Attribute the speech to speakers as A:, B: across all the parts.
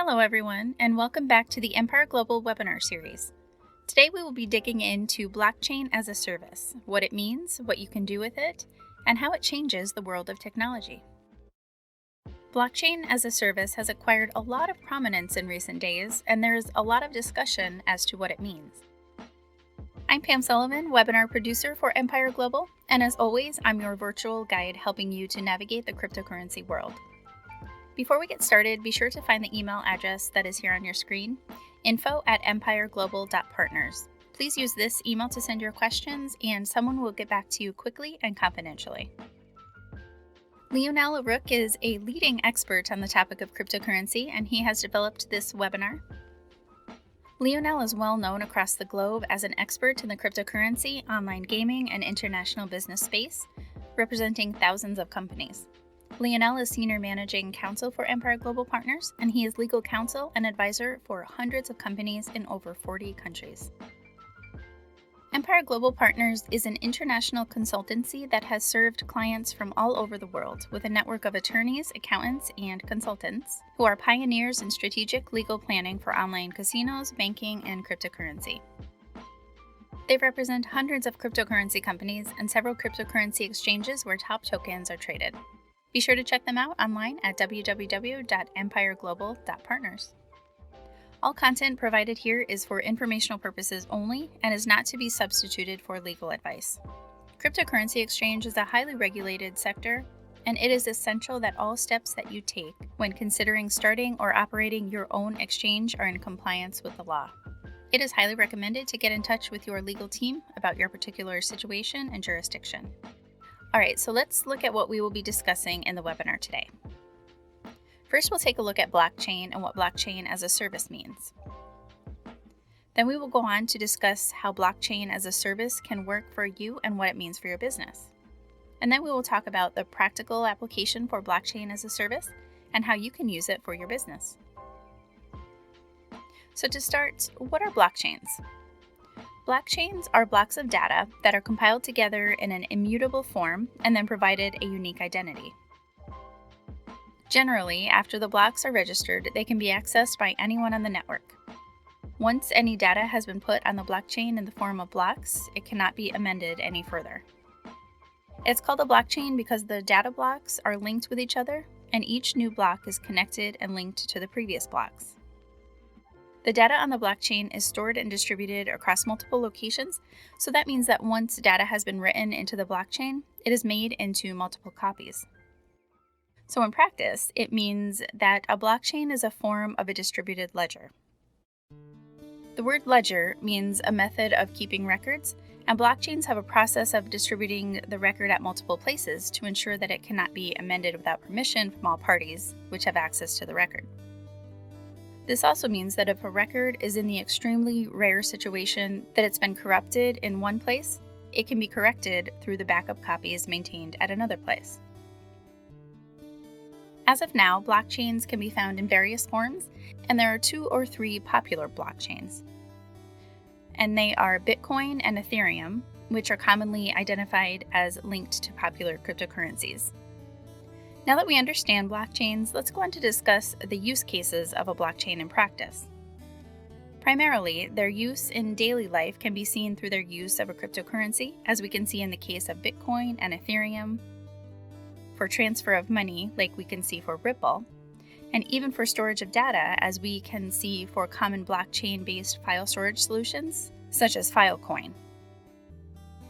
A: Hello everyone, and welcome back to the Empire Global webinar series. Today we will be digging into blockchain as a service, what it means, what you can do with it, and how it changes the world of technology. Blockchain as a service has acquired a lot of prominence in recent days, and there's a lot of discussion as to what it means. I'm Pam Sullivan, webinar producer for Empire Global, and as always, I'm your virtual guide helping you to navigate the cryptocurrency world. Before we get started, be sure to find the email address that is here on your screen, info@empireglobal.partners. Please use this email to send your questions, and someone will get back to you quickly and confidentially. Lionel LaRook is a leading expert on the topic of cryptocurrency, and he has developed this webinar. Lionel is well known across the globe as an expert in the cryptocurrency, online gaming, and international business space, representing thousands of companies. Lionel is Senior Managing Counsel for Empire Global Partners, and he is legal counsel and advisor for hundreds of companies in over 40 countries. Empire Global Partners is an international consultancy that has served clients from all over the world with a network of attorneys, accountants, and consultants who are pioneers in strategic legal planning for online casinos, banking, and cryptocurrency. They represent hundreds of cryptocurrency companies and several cryptocurrency exchanges where top tokens are traded. Be sure to check them out online at www.empireglobal.partners. All content provided here is for informational purposes only and is not to be substituted for legal advice. Cryptocurrency exchange is a highly regulated sector, and it is essential that all steps that you take when considering starting or operating your own exchange are in compliance with the law. It is highly recommended to get in touch with your legal team about your particular situation and jurisdiction. Alright, so let's look at what we will be discussing in the webinar today. First, we'll take a look at blockchain and what blockchain as a service means. Then we will go on to discuss how blockchain as a service can work for you and what it means for your business. And then we will talk about the practical application for blockchain as a service and how you can use it for your business. So to start, what are blockchains? Blockchains are blocks of data that are compiled together in an immutable form and then provided a unique identity. Generally, after the blocks are registered, they can be accessed by anyone on the network. Once any data has been put on the blockchain in the form of blocks, it cannot be amended any further. It's called a blockchain because the data blocks are linked with each other, and each new block is connected and linked to the previous blocks. The data on the blockchain is stored and distributed across multiple locations, so that means that once data has been written into the blockchain, it is made into multiple copies. So in practice, it means that a blockchain is a form of a distributed ledger. The word ledger means a method of keeping records, and blockchains have a process of distributing the record at multiple places to ensure that it cannot be amended without permission from all parties which have access to the record. This also means that if a record is in the extremely rare situation that it's been corrupted in one place, it can be corrected through the backup copies maintained at another place. As of now, blockchains can be found in various forms, and there are 2 or 3 popular blockchains. And they are Bitcoin and Ethereum, which are commonly identified as linked to popular cryptocurrencies. Now that we understand blockchains, let's go on to discuss the use cases of a blockchain in practice. Primarily, their use in daily life can be seen through their use of a cryptocurrency, as we can see in the case of Bitcoin and Ethereum, for transfer of money, like we can see for Ripple, and even for storage of data, as we can see for common blockchain-based file storage solutions, such as Filecoin.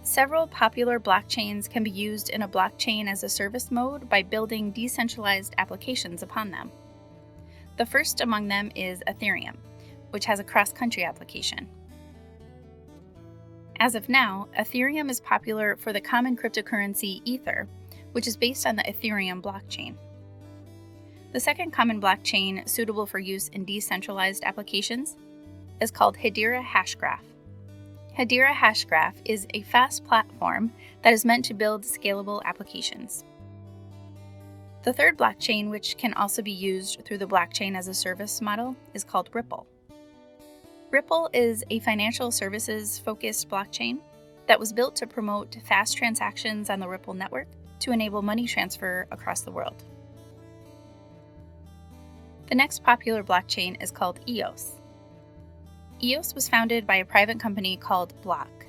A: Several popular blockchains can be used in a blockchain as a service mode by building decentralized applications upon them. The first among them is Ethereum, which has a cross-country application. As of now, Ethereum is popular for the common cryptocurrency Ether, which is based on the Ethereum blockchain. The second common blockchain suitable for use in decentralized applications is called Hedera Hashgraph. Hedera Hashgraph is a fast platform that is meant to build scalable applications. The third blockchain, which can also be used through the blockchain as a service model, is called Ripple. Ripple is a financial services-focused blockchain that was built to promote fast transactions on the Ripple network to enable money transfer across the world. The next popular blockchain is called EOS. EOS was founded by a private company called Block.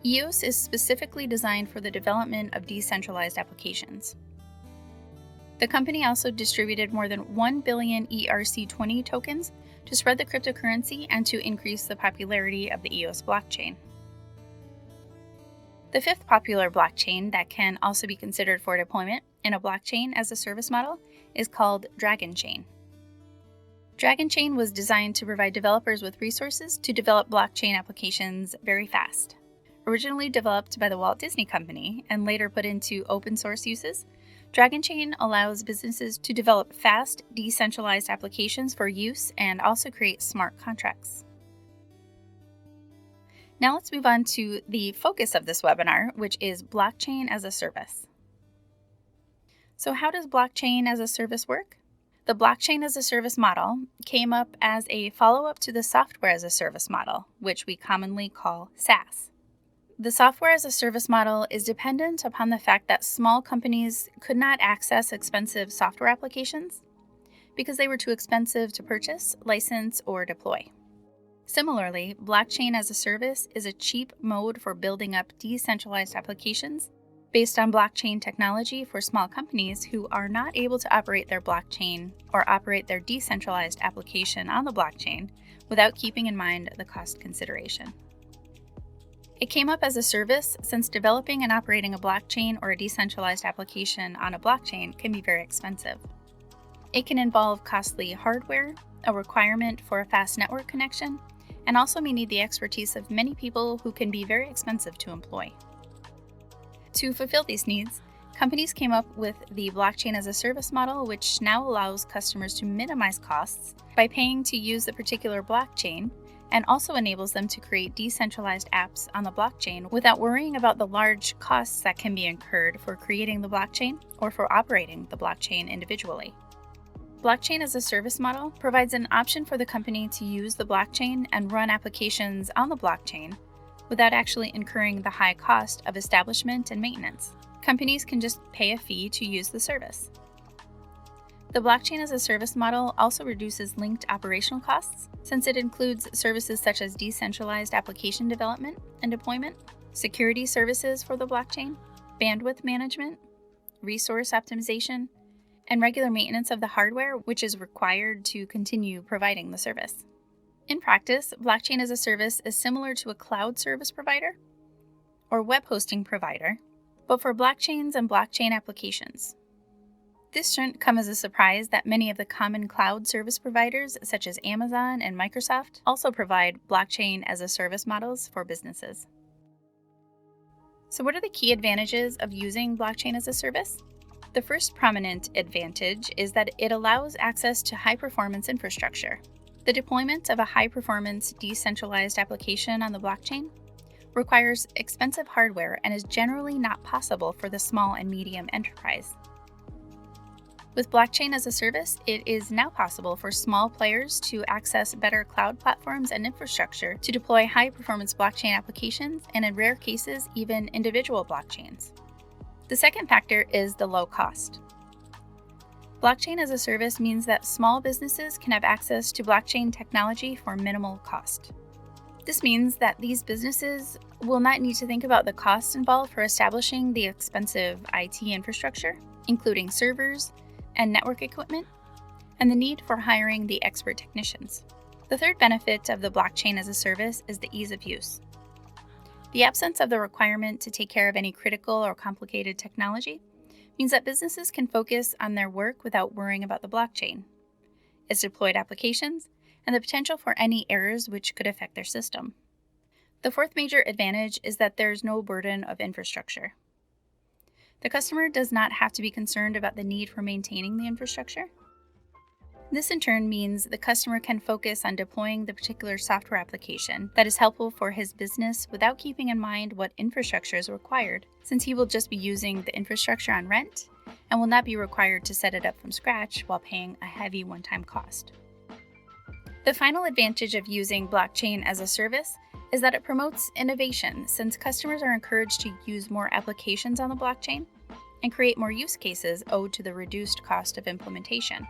A: EOS is specifically designed for the development of decentralized applications. The company also distributed more than 1 billion ERC20 tokens to spread the cryptocurrency and to increase the popularity of the EOS blockchain. The fifth popular blockchain that can also be considered for deployment in a blockchain as a service model is called Dragon Chain. Dragon Chain was designed to provide developers with resources to develop blockchain applications very fast. Originally developed by the Walt Disney Company and later put into open source uses, Dragon Chain allows businesses to develop fast, decentralized applications for use and also create smart contracts. Now let's move on to the focus of this webinar, which is blockchain as a service. So how does blockchain as a service work? The blockchain as a service model came up as a follow-up to the software as a service model, which we commonly call SaaS. The software as a service model is dependent upon the fact that small companies could not access expensive software applications because they were too expensive to purchase, license, or deploy. Similarly, blockchain as a service is a cheap mode for building up decentralized applications based on blockchain technology for small companies who are not able to operate their blockchain or operate their decentralized application on the blockchain without keeping in mind the cost consideration. It came up as a service since developing and operating a blockchain or a decentralized application on a blockchain can be very expensive. It can involve costly hardware, a requirement for a fast network connection, and also may need the expertise of many people who can be very expensive to employ. To fulfill these needs, companies came up with the blockchain as a service model, which now allows customers to minimize costs by paying to use the particular blockchain and also enables them to create decentralized apps on the blockchain without worrying about the large costs that can be incurred for creating the blockchain or for operating the blockchain individually. Blockchain as a service model provides an option for the company to use the blockchain and run applications on the blockchain without actually incurring the high cost of establishment and maintenance. Companies can just pay a fee to use the service. The blockchain as a service model also reduces linked operational costs since it includes services such as decentralized application development and deployment, security services for the blockchain, bandwidth management, resource optimization, and regular maintenance of the hardware, which is required to continue providing the service. In practice, blockchain as a service is similar to a cloud service provider or web hosting provider, but for blockchains and blockchain applications. This shouldn't come as a surprise that many of the common cloud service providers, such as Amazon and Microsoft, also provide blockchain as a service models for businesses. So what are the key advantages of using blockchain as a service? The first prominent advantage is that it allows access to high-performance infrastructure. The deployment of a high-performance decentralized application on the blockchain requires expensive hardware and is generally not possible for the small and medium enterprise. With blockchain as a service, it is now possible for small players to access better cloud platforms and infrastructure to deploy high-performance blockchain applications and, in rare cases, even individual blockchains. The second factor is the low cost. Blockchain as a service means that small businesses can have access to blockchain technology for minimal cost. This means that these businesses will not need to think about the costs involved for establishing the expensive IT infrastructure, including servers and network equipment, and the need for hiring the expert technicians. The third benefit of the blockchain as a service is the ease of use. The absence of the requirement to take care of any critical or complicated technology means that businesses can focus on their work without worrying about the blockchain, its deployed applications, and the potential for any errors which could affect their system. The fourth major advantage is that there is no burden of infrastructure. The customer does not have to be concerned about the need for maintaining the infrastructure. This in turn means the customer can focus on deploying the particular software application that is helpful for his business without keeping in mind what infrastructure is required, since he will just be using the infrastructure on rent and will not be required to set it up from scratch while paying a heavy one-time cost. The final advantage of using blockchain as a service is that it promotes innovation, since customers are encouraged to use more applications on the blockchain and create more use cases owed to the reduced cost of implementation.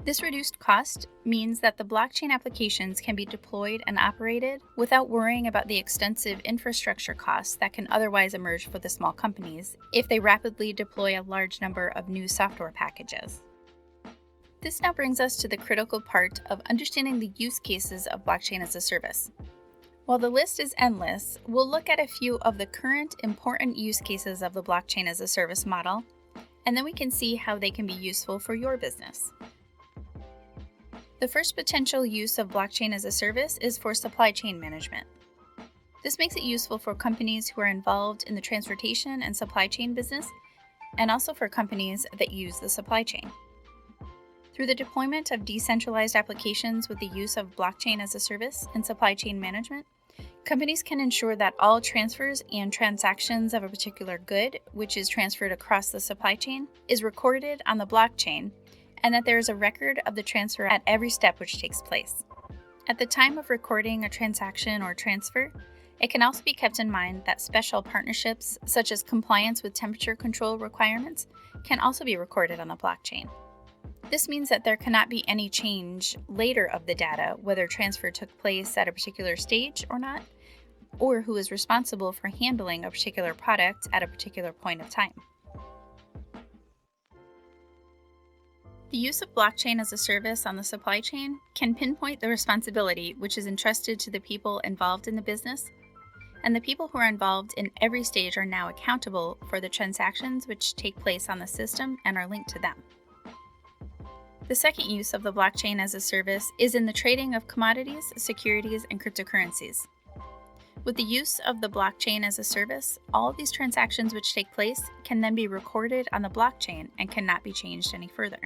A: This reduced cost means that the blockchain applications can be deployed and operated without worrying about the extensive infrastructure costs that can otherwise emerge for the small companies if they rapidly deploy a large number of new software packages. This now brings us to the critical part of understanding the use cases of blockchain as a service. While the list is endless, we'll look at a few of the current important use cases of the blockchain as a service model, and then we can see how they can be useful for your business. The first potential use of blockchain as a service is for supply chain management. This makes it useful for companies who are involved in the transportation and supply chain business, and also for companies that use the supply chain. Through the deployment of decentralized applications with the use of blockchain as a service in supply chain management, companies can ensure that all transfers and transactions of a particular good, which is transferred across the supply chain, is recorded on the blockchain, and that there is a record of the transfer at every step which takes place. At the time of recording a transaction or transfer, it can also be kept in mind that special partnerships, such as compliance with temperature control requirements, can also be recorded on the blockchain. This means that there cannot be any change later of the data, whether transfer took place at a particular stage or not, or who is responsible for handling a particular product at a particular point of time. The use of blockchain as a service on the supply chain can pinpoint the responsibility which is entrusted to the people involved in the business, and the people who are involved in every stage are now accountable for the transactions which take place on the system and are linked to them. The second use of the blockchain as a service is in the trading of commodities, securities, and cryptocurrencies. With the use of the blockchain as a service, all of these transactions which take place can then be recorded on the blockchain and cannot be changed any further.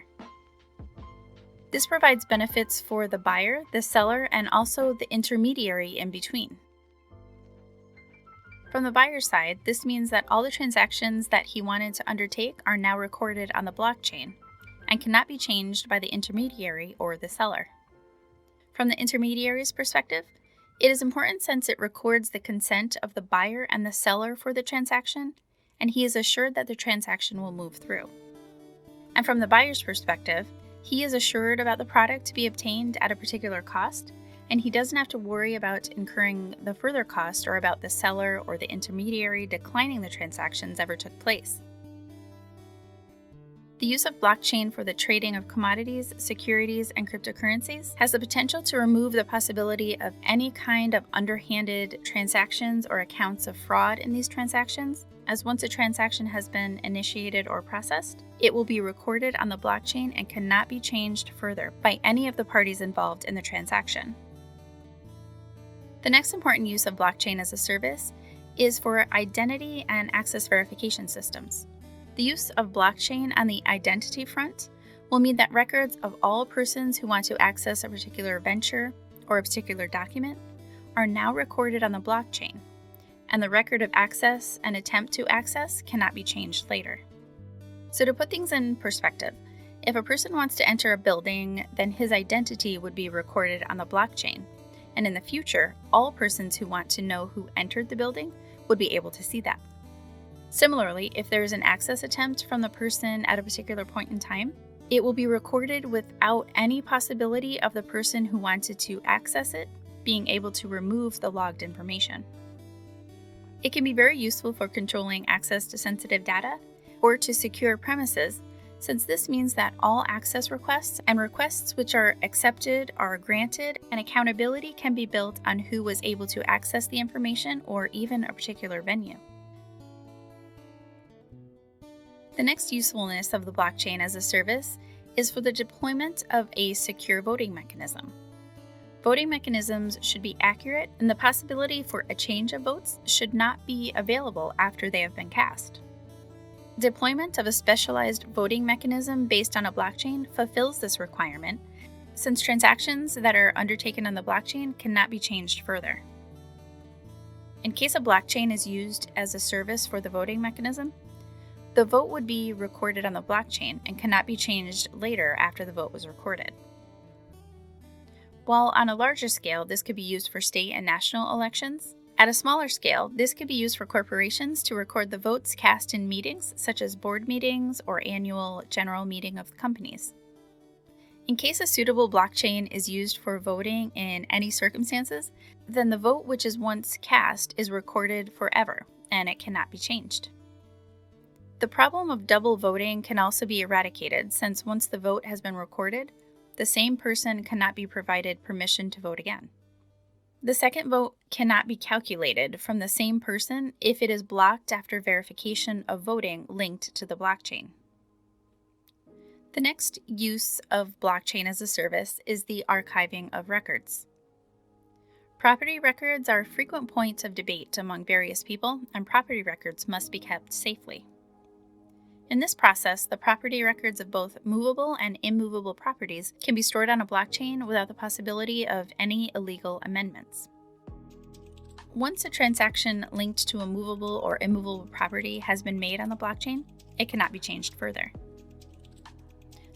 A: This provides benefits for the buyer, the seller, and also the intermediary in between. From the buyer's side, this means that all the transactions that he wanted to undertake are now recorded on the blockchain and cannot be changed by the intermediary or the seller. From the intermediary's perspective, it is important since it records the consent of the buyer and the seller for the transaction, and he is assured that the transaction will move through. And from the buyer's perspective, he is assured about the product to be obtained at a particular cost, and he doesn't have to worry about incurring the further cost or about the seller or the intermediary declining the transactions ever took place. The use of blockchain for the trading of commodities, securities, and cryptocurrencies has the potential to remove the possibility of any kind of underhanded transactions or accounts of fraud in these transactions, as once a transaction has been initiated or processed, it will be recorded on the blockchain and cannot be changed further by any of the parties involved in the transaction. The next important use of blockchain as a service is for identity and access verification systems. The use of blockchain on the identity front will mean that records of all persons who want to access a particular venture or a particular document are now recorded on the blockchain, and the record of access and attempt to access cannot be changed later. So to put things in perspective, if a person wants to enter a building, then his identity would be recorded on the blockchain, and in the future, all persons who want to know who entered the building would be able to see that. Similarly, if there is an access attempt from the person at a particular point in time, it will be recorded without any possibility of the person who wanted to access it being able to remove the logged information. It can be very useful for controlling access to sensitive data or to secure premises, since this means that all access requests and requests which are accepted are granted, and accountability can be built on who was able to access the information or even a particular venue. The next usefulness of the blockchain as a service is for the deployment of a secure voting mechanism. Voting mechanisms should be accurate, and the possibility for a change of votes should not be available after they have been cast. Deployment of a specialized voting mechanism based on a blockchain fulfills this requirement, since transactions that are undertaken on the blockchain cannot be changed further. In case a blockchain is used as a service for the voting mechanism, the vote would be recorded on the blockchain and cannot be changed later after the vote was recorded. While on a larger scale, this could be used for state and national elections, at a smaller scale, this could be used for corporations to record the votes cast in meetings, such as board meetings or annual general meeting of the companies. In case a suitable blockchain is used for voting in any circumstances, then the vote which is once cast is recorded forever, and it cannot be changed. The problem of double voting can also be eradicated, since once the vote has been recorded, the same person cannot be provided permission to vote again. The second vote cannot be calculated from the same person if it is blocked after verification of voting linked to the blockchain. The next use of blockchain as a service is the archiving of records. Property records are frequent points of debate among various people, and property records must be kept safely. In this process, the property records of both movable and immovable properties can be stored on a blockchain without the possibility of any illegal amendments. Once a transaction linked to a movable or immovable property has been made on the blockchain, it cannot be changed further.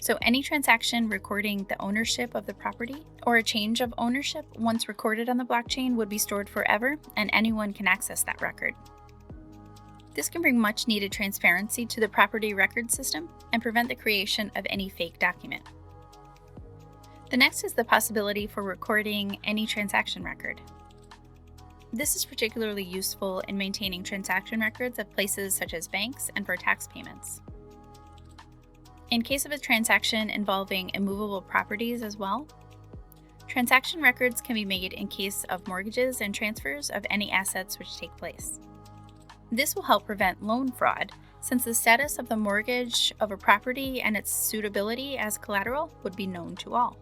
A: So any transaction recording the ownership of the property or a change of ownership once recorded on the blockchain would be stored forever, and anyone can access that record. This can bring much needed transparency to the property record system and prevent the creation of any fake document. The next is the possibility for recording any transaction record. This is particularly useful in maintaining transaction records of places such as banks and for tax payments. In case of a transaction involving immovable properties as well, transaction records can be made in case of mortgages and transfers of any assets which take place. This will help prevent loan fraud, since the status of the mortgage of a property and its suitability as collateral would be known to all.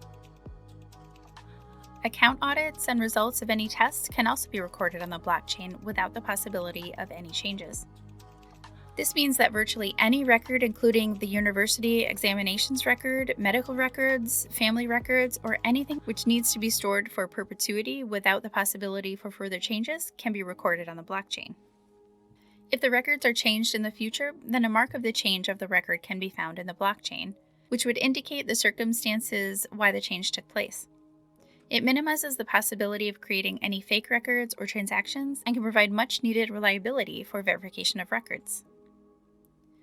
A: Account audits and results of any tests can also be recorded on the blockchain without the possibility of any changes. This means that virtually any record, including the university examinations record, medical records, family records, or anything which needs to be stored for perpetuity without the possibility for further changes, can be recorded on the blockchain. If the records are changed in the future, then a mark of the change of the record can be found in the blockchain, which would indicate the circumstances why the change took place. It minimizes the possibility of creating any fake records or transactions and can provide much needed reliability for verification of records.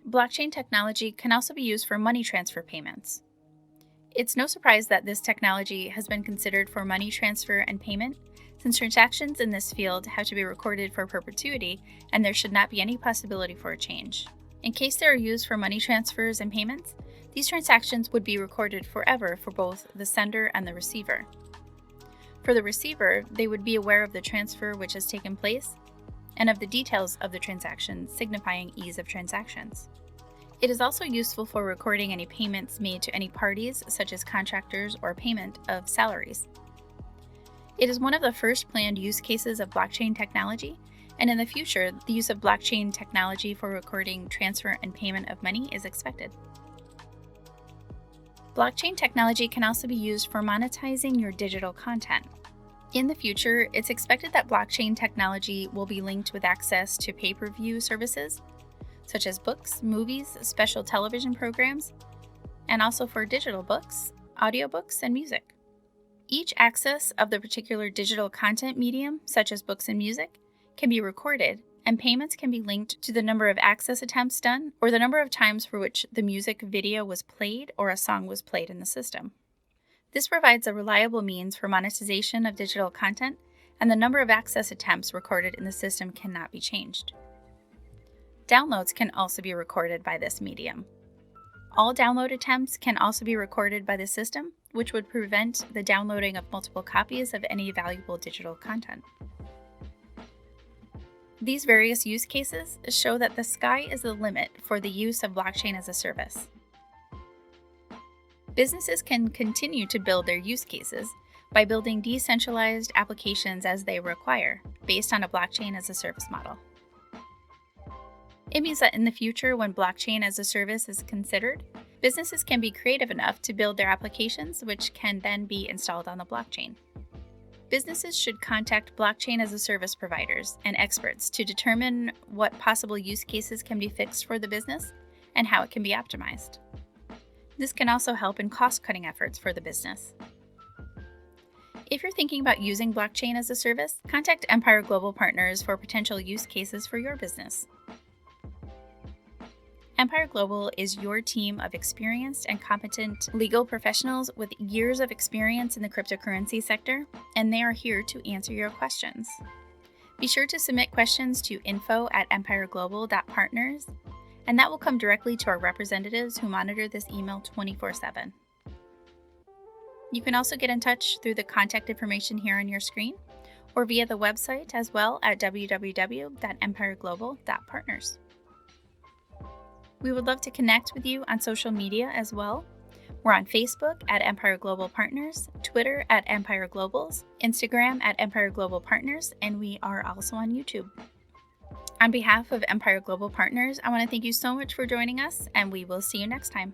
A: Blockchain technology can also be used for money transfer payments. It's no surprise that this technology has been considered for money transfer and payment, since transactions in this field have to be recorded for perpetuity and there should not be any possibility for a change. In case they are used for money transfers and payments, these transactions would be recorded forever for both the sender and the receiver. For the receiver, they would be aware of the transfer which has taken place and of the details of the transaction, signifying ease of transactions. It is also useful for recording any payments made to any parties, such as contractors or payment of salaries. It is one of the first planned use cases of blockchain technology, and in the future, the use of blockchain technology for recording transfer and payment of money is expected. Blockchain technology can also be used for monetizing your digital content. In the future, it's expected that blockchain technology will be linked with access to pay-per-view services, such as books, movies, special television programs, and also for digital books, audiobooks, and music. Each access of the particular digital content medium, such as books and music, can be recorded, and payments can be linked to the number of access attempts done or the number of times for which the music video was played or a song was played in the system. This provides a reliable means for monetization of digital content, and the number of access attempts recorded in the system cannot be changed. Downloads can also be recorded by this medium. All download attempts can also be recorded by the system, which would prevent the downloading of multiple copies of any valuable digital content. These various use cases show that the sky is the limit for the use of blockchain as a service. Businesses can continue to build their use cases by building decentralized applications as they require, based on a blockchain as a service model. It means that in the future, when blockchain as a service is considered, businesses can be creative enough to build their applications, which can then be installed on the blockchain. Businesses should contact blockchain as a service providers and experts to determine what possible use cases can be fixed for the business and how it can be optimized. This can also help in cost-cutting efforts for the business. If you're thinking about using blockchain as a service, contact Empire Global Partners for potential use cases for your business. Empire Global is your team of experienced and competent legal professionals with years of experience in the cryptocurrency sector, and they are here to answer your questions. Be sure to submit questions to info@empireglobal.partners, and that will come directly to our representatives who monitor this email 24/7. You can also get in touch through the contact information here on your screen or via the website as well at www.empireglobal.partners. We would love to connect with you on social media as well. We're on Facebook at Empire Global Partners, Twitter at Empire Globals, Instagram at Empire Global Partners, and we are also on YouTube. On behalf of Empire Global Partners, I want to thank you so much for joining us, and we will see you next time.